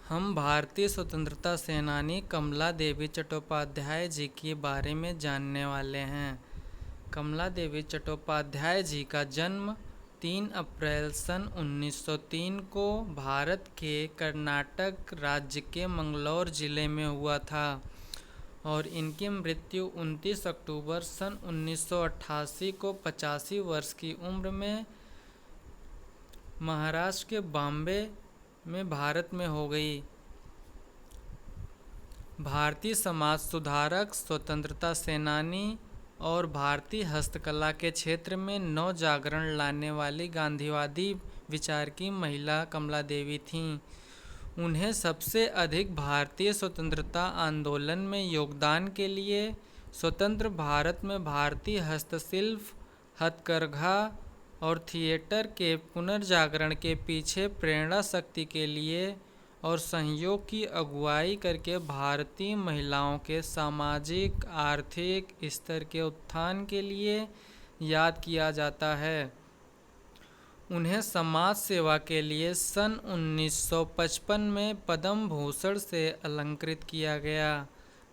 हम भारतीय स्वतंत्रता सेनानी कमला देवी चट्टोपाध्याय जी के बारे में जानने वाले हैं। कमला देवी चट्टोपाध्याय जी का जन्म 3 अप्रैल सन 1903 को भारत के कर्नाटक राज्य के मंगलौर जिले में हुआ था और इनकी मृत्यु 29 अक्टूबर सन 1988 को 85 वर्ष की उम्र में महाराष्ट्र के बॉम्बे में भारत में हो गई। भारतीय समाज सुधारक, स्वतंत्रता सेनानी और भारतीय हस्तकला के क्षेत्र में नव जागरण लाने वाली गांधीवादी विचार की महिला कमला देवी थीं। उन्हें सबसे अधिक भारतीय स्वतंत्रता आंदोलन में योगदान के लिए स्वतंत्र भारत में भारतीय हस्तशिल्प, हथकरघा और थिएटर के पुनर्जागरण के पीछे प्रेरणा शक्ति के लिए और सहयोग की अगुवाई करके भारतीय महिलाओं के सामाजिक आर्थिक स्तर के उत्थान के लिए याद किया जाता है। उन्हें समाज सेवा के लिए सन 1955 में पद्म भूषण से अलंकृत किया गया।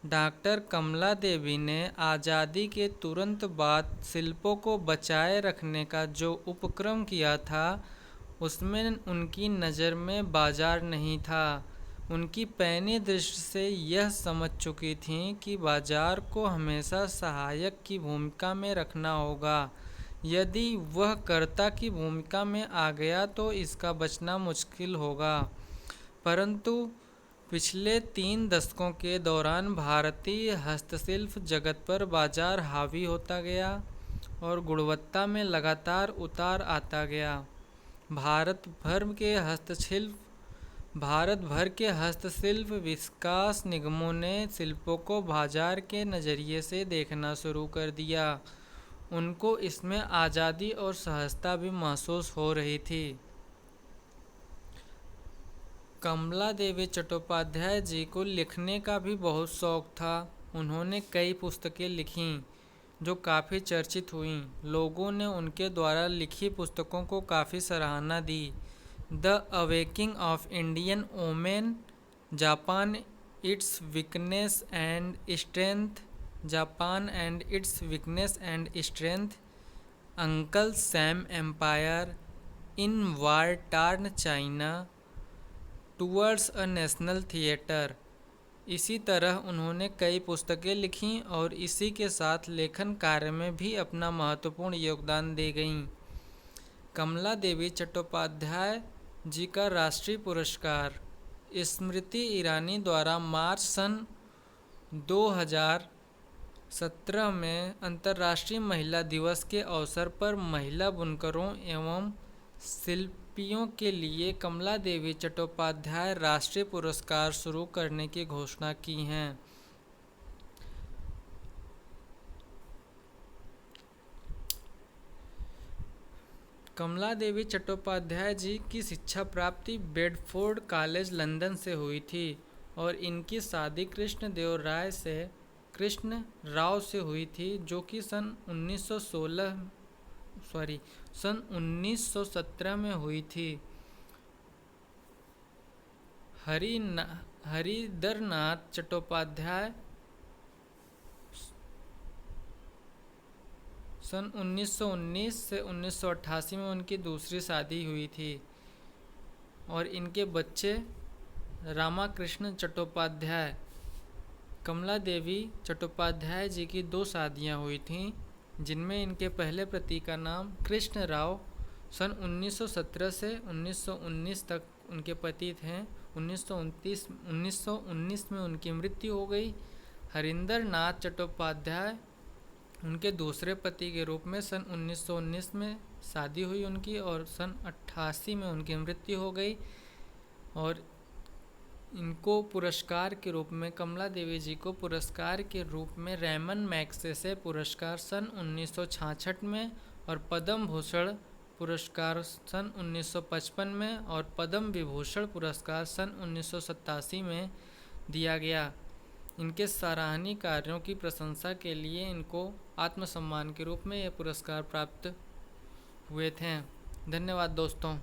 डॉक्टर कमला देवी ने आज़ादी के तुरंत बाद शिल्पों को बचाए रखने का जो उपक्रम किया था, उसमें उनकी नज़र में बाजार नहीं था। उनकी पैनी दृष्टि से यह समझ चुकी थीं कि बाजार को हमेशा सहायक की भूमिका में रखना होगा। यदि वह कर्ता की भूमिका में आ गया तो इसका बचना मुश्किल होगा। परंतु पिछले 3 दशकों के दौरान भारतीय हस्तशिल्प जगत पर बाजार हावी होता गया और गुणवत्ता में लगातार उतार आता गया। भारत भर के हस्तशिल्प विकास निगमों ने शिल्पों को बाजार के नज़रिए से देखना शुरू कर दिया। उनको इसमें आज़ादी और सहजता भी महसूस हो रही थी। कमला देवी चट्टोपाध्याय जी को लिखने का भी बहुत शौक था। उन्होंने कई पुस्तकें लिखीं जो काफ़ी चर्चित हुईं। लोगों ने उनके द्वारा लिखी पुस्तकों को काफ़ी सराहना दी। The awakening of Indian women, Japan its weakness and strength, Japan and its weakness and strength, uncle Sam empire in war torn China, towards a national theatre. इसी तरह उन्होंने कई पुस्तकें लिखीं और इसी के साथ लेखन कार्य में भी अपना महत्वपूर्ण योगदान दे गईं। कमला देवी चट्टोपाध्याय जी का राष्ट्रीय पुरस्कार स्मृति ईरानी द्वारा मार्च सन 2017 में अंतर्राष्ट्रीय महिला दिवस के अवसर पर महिला बुनकरों एवं शिल्पियों के लिए कमला देवी चट्टोपाध्याय राष्ट्रीय पुरस्कार शुरू करने की घोषणा की है। कमला देवी चट्टोपाध्याय जी की शिक्षा प्राप्ति बेडफोर्ड कॉलेज लंदन से हुई थी और इनकी शादी कृष्ण राव से हुई थी, जो कि सन 1917 में हुई थी। हरिंदरनाथ चट्टोपाध्याय सन 1919 से 1988 में उनकी दूसरी शादी हुई थी और इनके बच्चे रामाकृष्ण चट्टोपाध्याय। कमला देवी चट्टोपाध्याय जी की 2 शादियां हुई थीं, जिनमें इनके पहले पति का नाम कृष्ण राव सन 1917 से 1919 तक उनके पति थे। 1919 में उनकी मृत्यु हो गई। हरिंदर नाथ चट्टोपाध्याय उनके दूसरे पति के रूप में सन 1919 में शादी हुई उनकी और सन 88 में उनकी मृत्यु हो गई। और इनको पुरस्कार के रूप में, कमला देवी जी को पुरस्कार के रूप में रैमन मैग्सेसे पुरस्कार सन 1966 में और पद्म भूषण पुरस्कार सन 1955 में और पद्म विभूषण पुरस्कार सन 1987 में दिया गया। इनके सराहनीय कार्यों की प्रशंसा के लिए इनको आत्मसम्मान के रूप में ये पुरस्कार प्राप्त हुए थे। धन्यवाद दोस्तों।